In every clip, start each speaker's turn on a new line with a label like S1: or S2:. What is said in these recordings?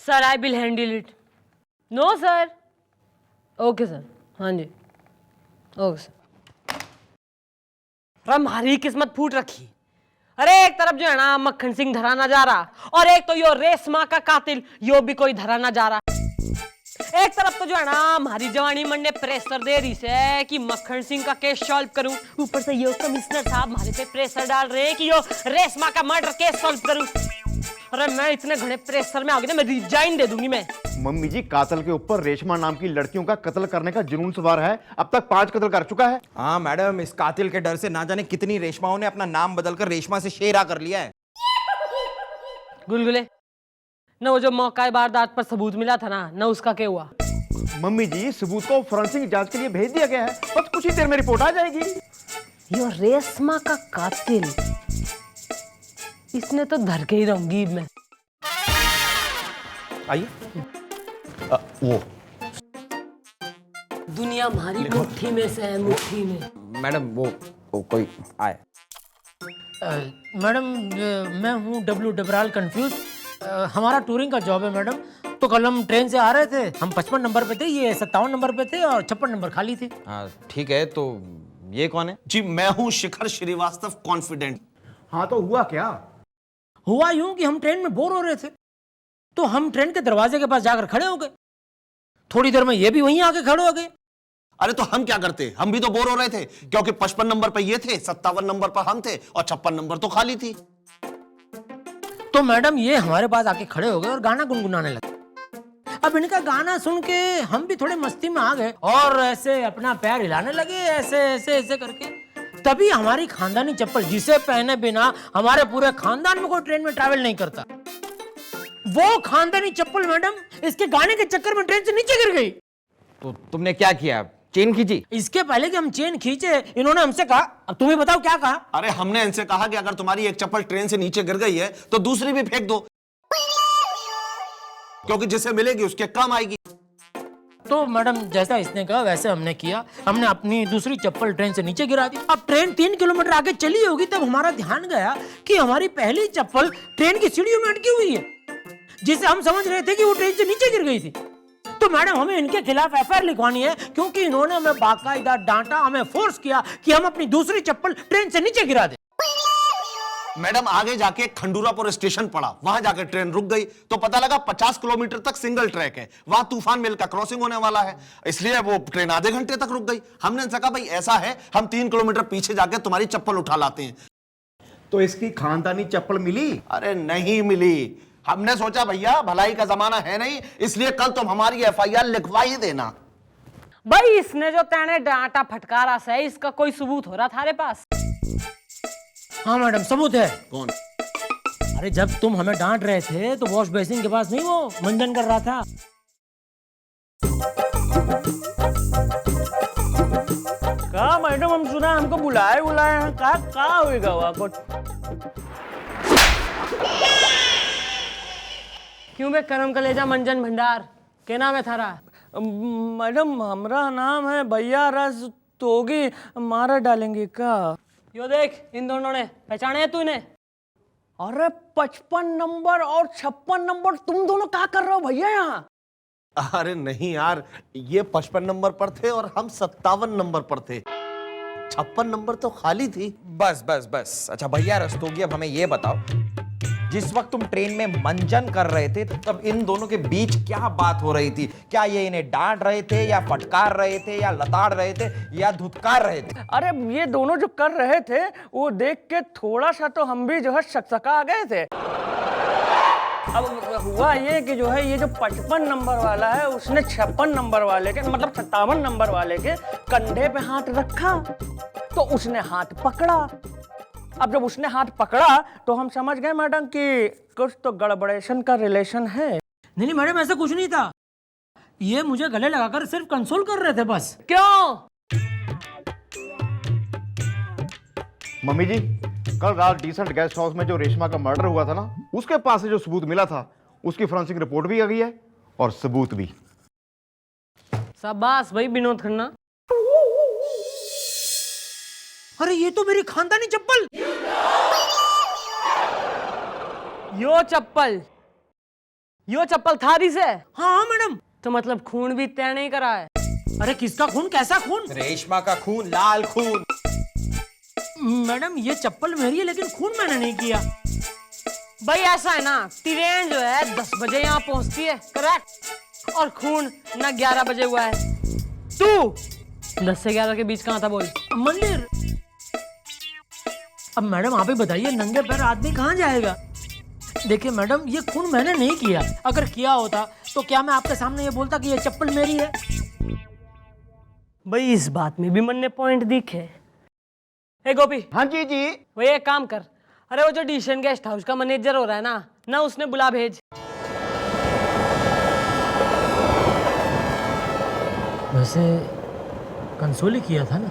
S1: Sir I will handle it. No sir. Okay sir. हाँ जी okay sir. अरे हमारी किस्मत फूट रखी। अरे एक तरफ जो है ना मक्खन सिंह धरा ना जा रहा और एक तो यो रेशमा का कातिल यो भी कोई धरा ना जा रहा। एक तरफ तो जो है ना हमारी जवानी मन ने प्रेशर दे रही से कि मक्खन सिंह का केस सॉल्व करूं, ऊपर से यो कमिश्नर साहब हमारे पे प्रेशर डाल रहे हैं कि यो रेशमा का मर्डर केस सॉल्व करूं। अरे मैं इतने घने प्रेशर में आ गई ना, मैं रिजाइन दे दूंगी मैं।
S2: मम्मी जी, कातल के ऊपर रेशमा नाम की लड़कियों का कत्ल करने का जुनून सवार है। अब तक 5 कत्ल कर चुका है।
S3: हाँ मैडम, इस कातिल के डर से ना जाने कितनी रेशमाओं ने अपना नाम बदलकर रेशमा से शेरा कर लिया है।
S1: गुलगुले न वो जो मौका वारदात पर सबूत मिला था ना उसका क्या हुआ?
S2: मम्मी जी, सबूत को फोरेंसिक जांच के लिए भेज दिया गया है, बस कुछ ही देर में रिपोर्ट आ जाएगी।
S1: यो रेशमा का कातिल, इसने तो धर के ही रहूंगी मैं।
S3: आइए। वो
S1: दुनिया हमारी मुट्ठी में से है, मुट्ठी में।
S3: मैडम वो कोई आए।
S4: मैडम मैं हूँ डब्ल्यू डबराल कंफ्यूज। हमारा टूरिंग का जॉब है मैडम। तो कल हम ट्रेन से आ रहे थे, हम 55 नंबर पे थे, ये 57 नंबर पे थे और 56 नंबर खाली थे।
S3: हाँ ठीक है, तो ये कौन है?
S5: जी मैं हूं शिखर श्रीवास्तव कॉन्फिडेंट।
S2: हाँ तो हुआ क्या?
S4: हुआ यूं कि हम ट्रेन में बोर हो रहे थे, तो हम ट्रेन के दरवाजे के पास जाकर खड़े हो गए। थोड़ी देर में ये भी वहीं आके खड़े हो गए।
S5: अरे तो हम क्या करते, हम भी तो बोर हो रहे थे, क्योंकि 55 नंबर पर ये थे, 57 नंबर पर हम थे और 56 नंबर तो खाली थी।
S4: तो मैडम ये हमारे पास आके खड़े हो गए और गाना गुनगुनाने लगे। अब इनका गाना सुन के हम भी थोड़े मस्ती में आ गए और ऐसे अपना पैर हिलाने लगे, ऐसे ऐसे ऐसे करके। तभी हमारी खानदानी चप्पल, जिसे पहने बिना हमारे पूरे खानदान में कोई ट्रेन में ट्रैवल नहीं करता, वो खानदानी चप्पल मैडम इसके गाने के चक्कर में ट्रेन से नीचे गिर गई।
S3: तो तुमने क्या किया? चेन खींची?
S4: इसके पहले कि हम चेन खींचे, इन्होंने हमसे कहा, अब तुम्हें बताओ क्या कहा?
S5: अरे हमने इनसे कहा कि अगर तुम्हारी एक चप्पल ट्रेन से नीचे गिर गई है तो दूसरी भी फेंक दो, क्योंकि जिसे मिलेगी उसके काम आएगी।
S4: तो मैडम जैसा इसने कहा वैसे हमने किया। हमने अपनी दूसरी चप्पल ट्रेन से नीचे गिरा दी। अब ट्रेन 3 किलोमीटर आगे चली होगी, तब हमारा ध्यान गया कि हमारी पहली चप्पल ट्रेन की सीढ़ियों में अटकी हुई है, जिसे हम समझ रहे थे कि वो ट्रेन से नीचे गिर गई थी। तो मैडम हमें इनके खिलाफ एफआईआर लिखवानी है, क्योंकि इन्होंने हमें बाकायदा डांटा, हमें फोर्स किया कि हम अपनी दूसरी चप्पल ट्रेन से नीचे गिरा दें।
S5: मैडम आगे जाके खंडूरापुर स्टेशन पड़ा, वहां जाके ट्रेन रुक गई, तो पता लगा 50 किलोमीटर तक सिंगल ट्रैक है, वहां तूफान मिल का क्रॉसिंग होने वाला है, इसलिए वो ट्रेन आधे घंटे तक रुक गई। हमने इनसे कहा भाई ऐसा है, हम 3 किलोमीटर पीछे जाके तुम्हारी चप्पल उठा लाते हैं।
S2: तो इसकी खानदानी चप्पल मिली?
S5: अरे नहीं मिली। हमने सोचा भैया भलाई का जमाना है नहीं, इसलिए कल तुम हमारी एफआईआर लिखवा ही देना।
S1: भाई इसने जो तेने डांटा फटकारा से, इसका कोई सबूत हो रहा थारे पास?
S4: हाँ मैडम सबूत है।
S5: कौन?
S4: अरे जब तुम हमें डांट रहे थे तो वॉश बेसिन के पास नहीं वो मंजन कर रहा था।
S6: कहा मैडम, हम सुना हमको बुलाए हैं, कहा होएगा वहाँ को?
S1: क्यों बे करम कलेजा मंजन भंडार, क्या नाम है थारा?
S6: मैडम हमारा नाम है भैया रस तोगी, मारा डालेंगे का?
S1: यो देख इन दोनों ने पहचाने है तू इन्हें?
S6: अरे 55 नंबर और 56 नंबर, तुम दोनों क्या कर रहे हो भैया यहाँ?
S5: अरे नहीं यार, ये 55 नंबर पर थे और हम 57 नंबर पर थे, 56 नंबर तो खाली थी।
S3: बस बस बस। अच्छा भैया रस्तोगी, अब हमें ये बताओ, जिस वक्त तुम ट्रेन में मंजन कर रहे थे तब इन दोनों के बीच क्या बात हो रही थी? क्या ये इन्हें डांट रहे थे या फटकार रहे थे या लताड़ रहे थे या धुतकार रहे थे?
S6: अरे ये दोनों जो कर रहे थे वो देख के थोड़ा सा तो हम भी जो है सकसका गए थे। अब हुआ ये कि जो है ये जो 55 नंबर वाला है उसने 56 नंबर वाले के, मतलब 57 नंबर वाले के कंधे पे हाथ रखा, तो उसने हाथ पकड़ा। अब जब उसने हाथ पकड़ा तो हम समझ गए मैडम कि कुछ तो गड़बड़ेशन का रिलेशन है।
S4: नहीं मैडम ऐसा कुछ नहीं था, ये मुझे गले लगाकर सिर्फ कंसोल कर रहे थे बस।
S1: क्यों?
S2: मम्मी जी, कल रात डिसेंट गेस्ट हाउस में जो रेशमा का मर्डर हुआ था ना, उसके पास से जो सबूत मिला था उसकी फोरेंसिक रिपोर्ट भी आ गई है और सबूत भी।
S1: शाबाश भाई विनोद खन्ना।
S4: अरे ये तो मेरी खानदानी चप्पल।
S1: यो चप्पल यो चप्पल थारी से?
S4: हाँ मैडम।
S1: तो मतलब खून भी तय नहीं करा है?
S4: अरे किसका खून, कैसा खून?
S3: रेशमा का खून, लाल खून।
S4: मैडम ये चप्पल मेरी है लेकिन खून मैंने नहीं किया।
S1: भाई ऐसा है ना, ट्रेन जो है 10 बजे यहाँ पहुंचती है, करेक्ट? और खून ना 11 बजे हुआ है। तू 10 से 11 के बीच कहाँ था बोल?
S4: मंदिर। अब मैडम आप ही बताइए, नंगे पैर आदमी कहाँ जाएगा? देखिए मैडम, ये खून मैंने नहीं किया। अगर किया होता तो क्या मैं आपके सामने ये बोलता कि ये चप्पल मेरी है?
S1: भाई इस बात में भी मन ने पॉइंट दिखे। ए गोपी,
S2: हाँ जी जी।
S1: वो एक काम कर, अरे वो जो डिशन गेस्ट हाउस का मैनेजर हो रहा है ना उसने बुला भेज।
S4: वैसे कंसोल ही किया था ना।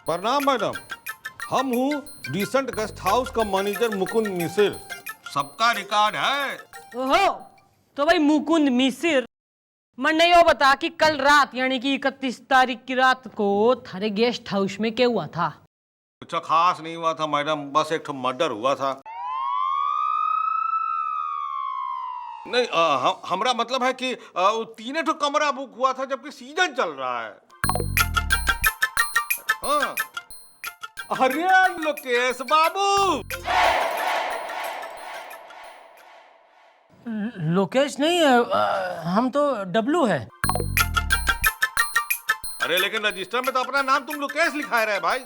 S5: प्रणाम मैडम, हम हूँ डिसेंट गेस्ट हाउस का मैनेजर मुकुंद मिसिर। सबका रिकॉर्ड है।
S1: ओहो, तो भाई मुकुंद मिसिर, मन ने यो बता कि कल रात यानी कि 31 तारीख की रात को थारे गेस्ट हाउस में क्या हुआ था?
S5: कुछ खास नहीं हुआ था मैडम, बस एक मर्डर हुआ था। नहीं, हमारा मतलब है कि 3 कमरा बुक हुआ था जबकि सीजन चल रहा है। हाँ। अरे लोकेश बाबू,
S4: लोकेश नहीं है, हम तो डब्लू है।
S5: अरे लेकिन रजिस्टर में तो अपना नाम तुम लोकेश लिखा है भाई।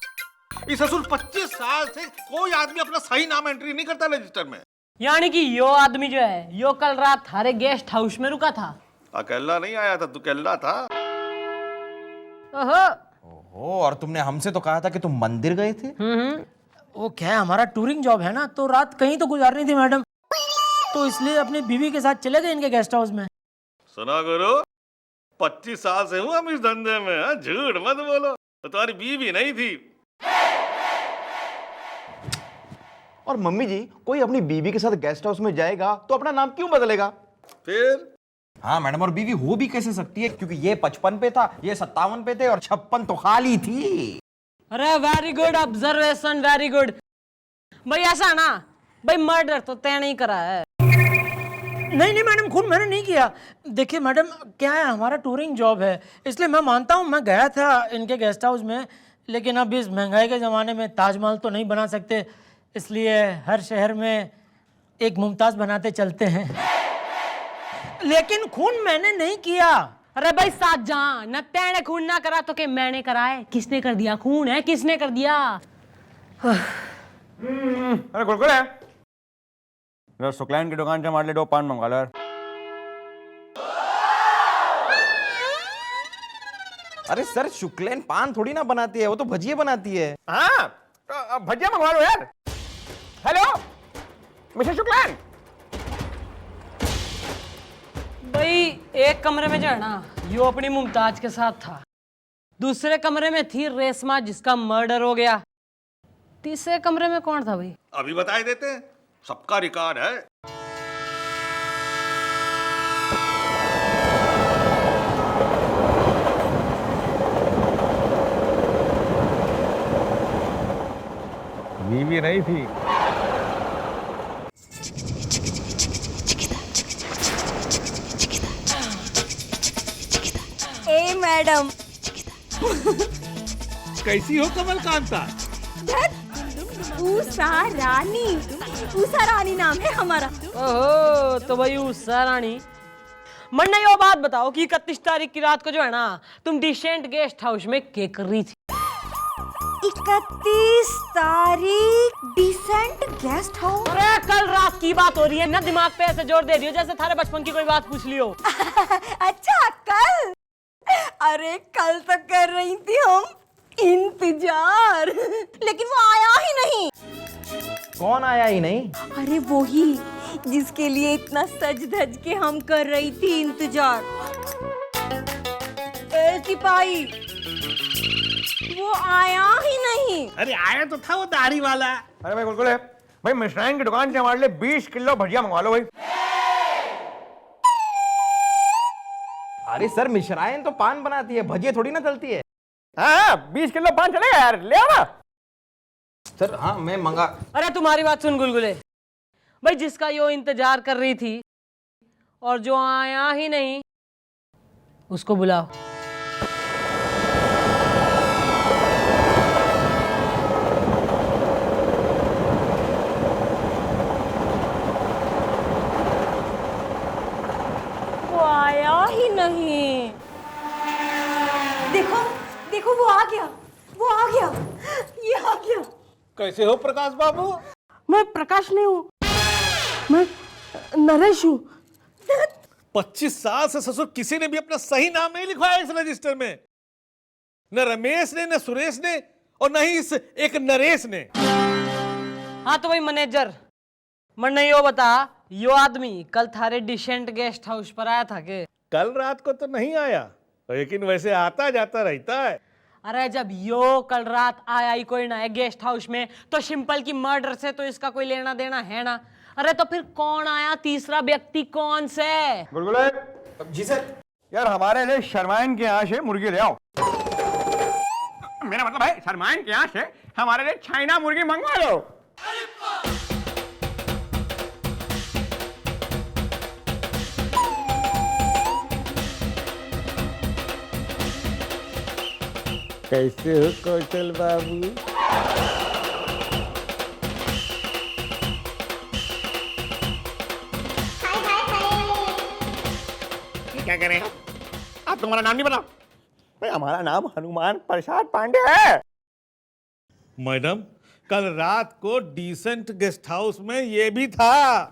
S5: इस असूल 25 साल से कोई आदमी अपना सही नाम एंट्री नहीं करता रजिस्टर में।
S1: यानी कि यो आदमी जो है यो कल रात थारे गेस्ट हाउस में रुका था?
S5: अकेला नहीं आया था, तू अकेला था।
S1: ओहो।
S3: ओहो, और तुमने हमसे तो कहा था कि तुम मंदिर गए थे।
S4: वो क्या है, हमारा टूरिंग जॉब है ना, तो रात कहीं तो गुजारनी थी मैडम, तो इसलिए अपनी बीवी के साथ चले गए इनके गेस्ट हाउस में।
S5: सुना गुरु, 25 साल से हूँ हम इस धंधे में, हाँ? झूठ मत बोलो। तो तुम्हारी बीवी नहीं थी।
S2: और मम्मी जी, कोई अपनी बीवी के साथ गेस्ट हाउस में जाएगा तो अपना नाम क्यों बदलेगा?
S5: फिर
S3: हाँ मैडम, और बीवी हो भी कैसे सकती है, क्योंकि ये 55 पे था, ये 57 पे थे और 56 तो खाली थी।
S1: अरे very good observation, very good. भाई ऐसा ना, भाई मर्डर तो तय नहीं करा है।
S4: नहीं मैडम, खून मैंने नहीं किया। देखिए मैडम, क्या है, हमारा टूरिंग जॉब है, इसलिए मैं मानता हूँ मैं गया था इनके गेस्ट हाउस में, लेकिन अब इस महंगाई के ज़माने में ताजमहल तो नहीं बना सकते, इसलिए हर शहर में एक मुमताज बनाते चलते हैं। लेकिन खून मैंने नहीं किया।
S1: अरे भाई साहब, न तेने खून ना करा तो के मैंने करा है? किसने कर दिया खून? है किसने कर दिया?
S2: अरे गुलगुल है, शुक्लैन की दुकान से हमारे लिए 2 पान मंगा लो यार।
S3: अरे सर, शुक्लैन पान थोड़ी ना बनाती है, वो तो भजिए बनाती है।
S2: हाँ, तो भजिया मंगवा लो यार। हेलो मिस्टर शुक्लैन।
S1: भाई एक कमरे में जो है ना यो अपनी मुमताज के साथ था, दूसरे कमरे में थी रेशमा जिसका मर्डर हो गया, तीसरे कमरे में कौन था भाई?
S5: अभी बताए देते हैं, सबका रिकॉर्ड है।
S2: बीवी नहीं थी।
S7: ए मैडम,
S5: कैसी हो कमल कांता?
S7: उषा रानी नाम है हमारा।
S1: ओहो, तो भाई उषा रानी। मन ने यो बात बताओ कि 31 तारीख की रात को जो है ना तुम डिसेंट गेस्ट हाउस में क्या कर रही थी?
S7: 31 तारीख डिसेंट गेस्ट हाउस।
S1: अरे कल रात की बात हो रही है ना, दिमाग पे ऐसे जोर दे रही हो जैसे थारे बचपन की कोई बात पूछ लियो।
S7: अच्छा कल? अरे कल तो कर रही थी हम इंतजार, लेकिन वो आया ही नहीं।
S3: कौन आया ही नहीं?
S7: अरे वो ही जिसके लिए इतना सज धज के हम कर रही थी इंतजार। ए सिपाही, वो आया ही नहीं।
S6: अरे आया तो था वो दाढ़ी वाला।
S2: अरे भाई गुलगुल है, भाई मिष्ठान की दुकान से हमारे लिए 20 किलो भजिया मंगवा लो भाई।
S3: अरे सर, मिश्रायन तो पान बनाती है, भजिए थोड़ी ना तलती है।
S6: हाँ 20 किलो पान चलेगा यार, ले आओ ना।
S3: सर हाँ मैं मंगा।
S1: अरे तुम्हारी बात सुन गुलगुले, भाई जिसका यो इंतजार कर रही थी और जो आया ही नहीं उसको बुलाओ।
S7: वो आया ही नहीं। देखो देखो वो आ गया, वो आ गया, ये आ गया।
S8: कैसे हो प्रकाश बाबू?
S6: मैं प्रकाश नहीं हूँ, मैं नरेश हूँ।
S8: 25 साल से ससुर किसी ने भी अपना सही नाम नहीं लिखवाया इस रजिस्टर में, न रमेश ने, न सुरेश ने, और न ही इस एक नरेश ने।
S1: हाँ तो भाई मैनेजर, मन्ने यो बता, यो आदमी कल थारे डिसेंट गेस्ट हाउस पर आया था के?
S8: कल रात को तो नहीं आया, लेकिन वैसे आता जाता रहता है।
S1: अरे जब यो कल रात आया ही कोई ना है गेस्ट हाउस में, तो सिंपल की मर्डर से तो इसका कोई लेना देना है ना। अरे तो फिर कौन आया, तीसरा व्यक्ति कौन से?
S2: गुलगुले
S3: जी सर।
S2: यार हमारे लिए शर्माइन के यहाँ से मुर्गी ले आओ।
S6: मेरा मतलब है शर्माइन के यहाँ से हमारे लिए चाइना मुर्गी मंगवा लो।
S8: कैसे हो कौशल बाबू?
S6: क्या करें आप तुम्हारा नाम नहीं बताओ? भाई हमारा नाम हनुमान प्रसाद पांडे है।
S8: मैडम कल रात को डिसेंट गेस्ट हाउस में ये भी था।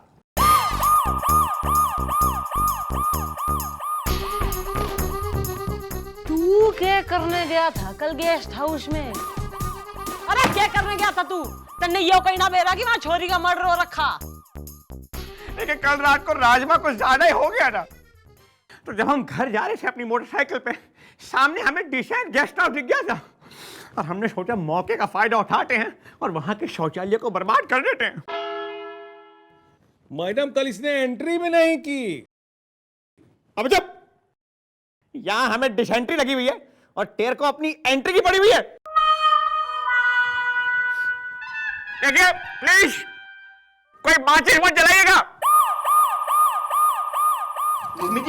S1: तू क्या करने गया था कल गेस्ट हाउस में? अरे क्या करने गया था तू? तन्ने यो कहीं ना बेरा कि वहां छोरी का मर्डर हो रखा।
S6: लेकिन कल रात को राजमा कुछ ज्यादा ही हो गया था, तो जब हम घर जा रहे थे अपनी मोटरसाइकिल पे, सामने हमें डिसेंट गेस्ट हाउस दिख गया था और हमने सोचा मौके का फायदा उठाते हैं और वहां के शौचालय को बर्बाद कर देते हैं।
S8: मैडम कल इसने एंट्री भी नहीं की।
S6: अब जब यहां हमें डिसेंट्री लगी हुई है और टेर को अपनी एंट्री की पड़ी हुई है। देखिए प्लीज कोई माचिस मत जलाइएगा।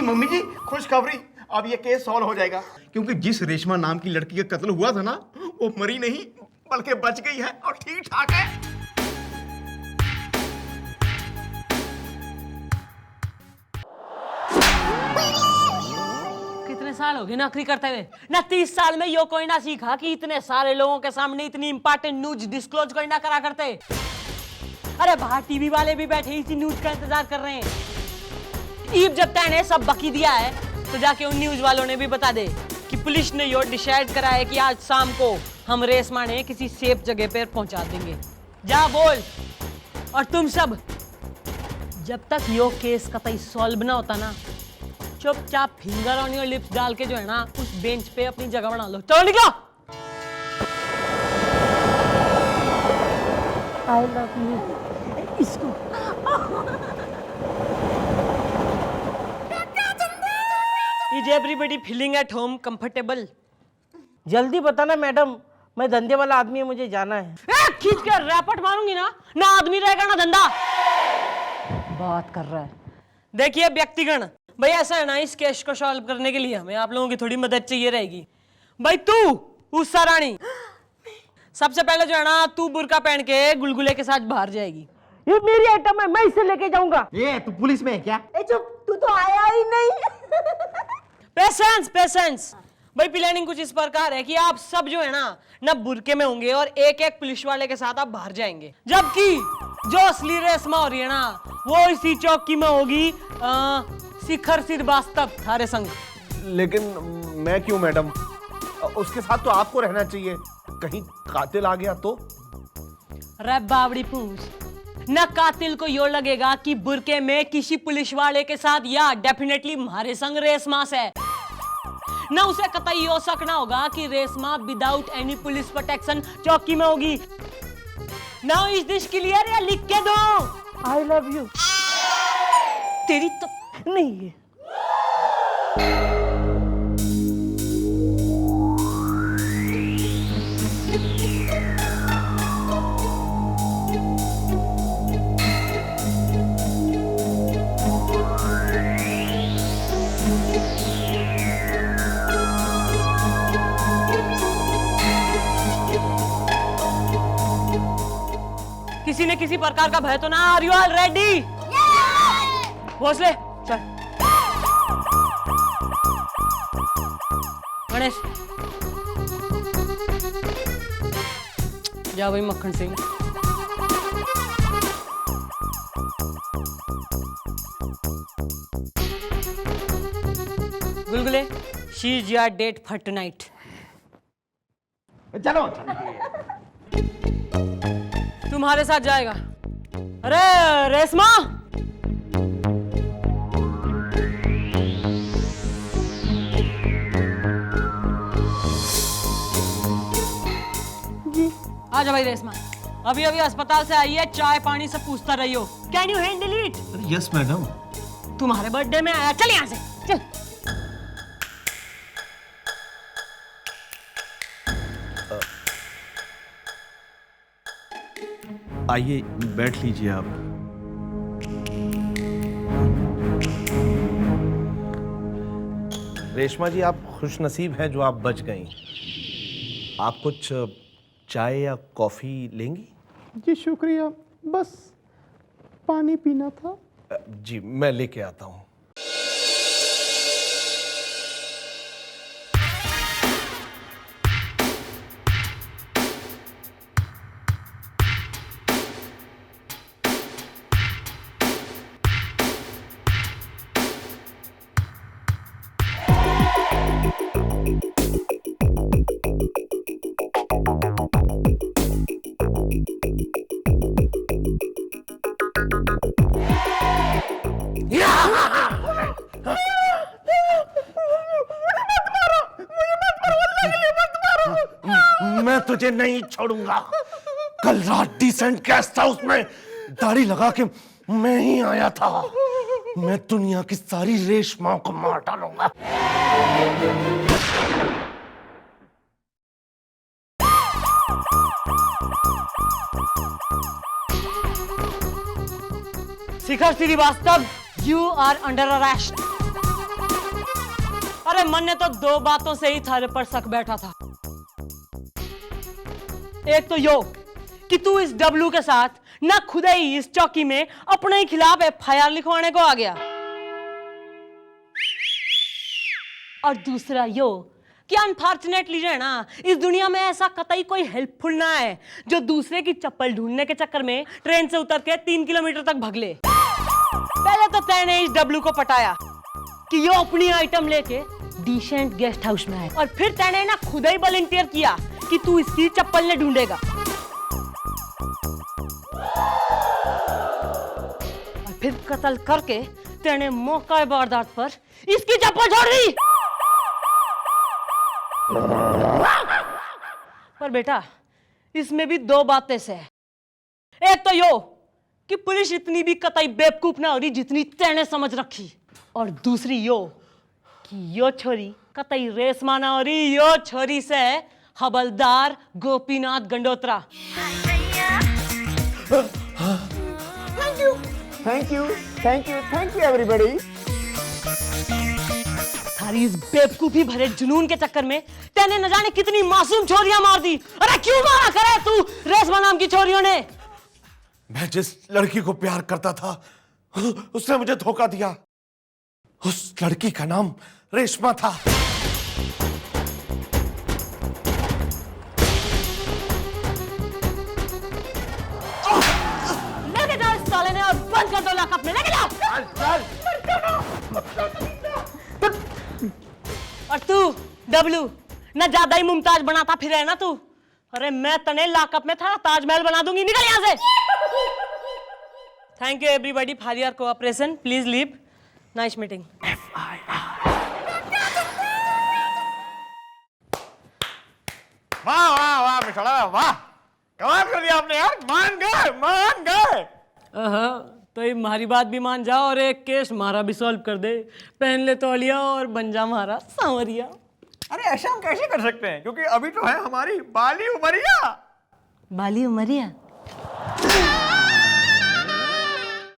S2: मम्मी जी खुशखबरी, अब ये केस सॉल्व हो जाएगा, क्योंकि जिस रेशमा नाम की लड़की का कत्ल हुआ था ना, वो मरी नहीं बल्कि बच गई है और ठीक ठाक है।
S1: कितने साल हो गए नौकरी करते हुए ना? 30 साल में यो कोई ना सीखा कि इतने सारे लोगों के सामने इतनी इंपॉर्टेंट न्यूज डिस्क्लोज कोई ना करा करते। अरे बाहर टीवी वाले भी बैठे इसी न्यूज का इंतजार कर रहे हैं। ईब जब तैने सब बकी दिया है तो जाके उन न्यूज वालों ने भी बता दे कि पुलिस ने यो डिसाइड करा है कि आज शाम को हम रेशमा ने किसी सेफ जगह पर पहुंचा देंगे। जा बोल। और तुम सब जब तक यो केस कतई सॉल्व ना होता ना, चुपचाप फिंगर ऑन योर लिप्स डाल के जो है ना उस बेंच पे अपनी जगह बना लो। चलो निकलो।
S6: I love you. इसको
S1: is everybody feeling at home comfortable?
S6: जल्दी बताना मैडम, मैं धंधे वाला आदमी है, मुझे जाना है।
S1: खींच कर रैपट मारूंगी ना आदमी रहेगा ना धंधा। बात कर रहा है। देखिए व्यक्तिगण, भाई ऐसा है ना, इस केस को सॉल्व करने के लिए हमें आप लोगों की थोड़ी मदद चाहिए रहेगी। भाई तू उषा रानी, सबसे पहले जो है ना तू बुर्का पहन के गुलगुले के साथ बाहर जाएगी।
S6: ये मेरी आइटम है, मैं इसे लेके जाऊंगा।
S2: ये तू पुलिस में है क्या?
S7: ए चुप, तू तो आया ही नहीं।
S1: Patience patience. भाई प्लानिंग कुछ इस प्रकार है कि आप सब जो है ना बुरके में होंगे और एक एक पुलिस वाले के साथ आप बाहर जाएंगे, जबकि जो असली रेशमा हो रही है ना वो इसी चौकी में होगी शिखर श्रीवास्तव थारे संग।
S5: लेकिन मैं क्यों मैडम? उसके साथ तो आपको रहना चाहिए, कहीं कातिल आ गया तो?
S1: रे बावड़ी पूछ, न कातिल को यो लगेगा कि बुरके में किसी पुलिस वाले के साथ या डेफिनेटली हमारे संग रेशमा से, न उसे कतई हो सकना होगा कि Reshma without any police protection चौकी में होगी। नाउ इज दिस क्लियर या लिख के दो?
S6: आई लव यू।
S1: तेरी तो
S6: नहीं है।
S1: किसी ने किसी प्रकार का भय तो ना। Are you all ready? Bhosle चल। गणेश जा भाई Makkhan Singh. Gulgule she is your date for tonight.
S2: चलो
S1: तुम्हारे साथ जाएगा। अरे रेशमा, आजा भाई रेशमा। अभी अभी अस्पताल से आई है, चाय पानी सब पूछता रही हो। Can you handle it?
S8: Yes madam.
S1: तुम्हारे बर्थडे में आया, चल यहाँ से चल।
S8: आइए बैठ लीजिए आप। रेशमा जी, आप खुशनसीब हैं जो आप बच गई। आप कुछ चाय या कॉफी लेंगी?
S2: जी शुक्रिया, बस पानी पीना था।
S8: जी मैं लेके आता हूँ।
S5: मैं तुझे नहीं छोड़ूंगा। कल रात डिसेंट गेस्ट हाउस में दाढ़ी लगा के मैं ही आया था। मैं दुनिया की सारी रेशमाओं को मार डालूंगा।
S1: Shikhar Srivastava, you are under arrest. अरे मन ने तो दो बातों से ही थारे पर शक बैठा था। एक तो यो कि तू इस डब्लू के साथ ना खुद ही इस चौकी में अपने ही खिलाफ एफआईआर लिखवाने को आ गया, और दूसरा यो कि अनफॉर्चुनेटली जो है ना, इस दुनिया में ऐसा कतई कोई हेल्पफुल ना है जो दूसरे की चप्पल ढूंढने के चक्कर में ट्रेन से उतर के 3 किलोमीटर तक भाग ले। पहले तो तैने इस डब्लू को पटाया कि यो अपनी आइटम लेके डिसेंट गेस्ट हाउस में आए, और फिर तैने ना खुद ही वॉलंटियर किया कि तू इसकी चप्पल ने ढूंढेगा, और फिर कत्ल करके तैने मौका वारदात पर इसकी चप्पल छोड़ दी। पर बेटा इसमें भी दो बातें से है। एक तो यो कि पुलिस इतनी भी कतई बेवकूफ ना हो रही जितनी तैने समझ रखी, और दूसरी यो कि यो छोरी कतई रेशमा ना हो रही, यो छोरी से हवलदार Gopinath Gandotra.
S2: Thank you everybody.
S1: थारी इस बेवकूफी भरे जुनून के चक्कर में तैने न जाने कितनी मासूम छोरियां मार दी। अरे क्यों मारा करे तू रेशमा नाम की छोरियों ने?
S5: मैं जिस लड़की को प्यार करता था उसने मुझे धोखा दिया। उस लड़की का नाम रेशमा था।
S1: लेके जाओ इस साले ने और बंद कर दो लॉकअप में। लेके जाओ। और तू डब्लू ना ज्यादा ही मुमताज बनाता फिर है ना तू। अरे मैं तने लॉकअप में था ताजमहल बना दूंगी। निकल यहां से। Thank you everybody for your cooperation. Please leave. Nice meeting.
S2: वाह वाह वाह मिठाड़ा, वाह कमाल कर दिया आपने यार। मान गए।
S1: तो ये हमारी बात भी मान जाओ और एक केस हमारा भी सॉल्व कर दे। पहन ले तौलिया और बन जा हमारा सांवरिया।
S2: अरे ऐसा हम कैसे कर सकते हैं, क्योंकि अभी तो है हमारी बाली उमरिया।
S1: बाली उमरिया।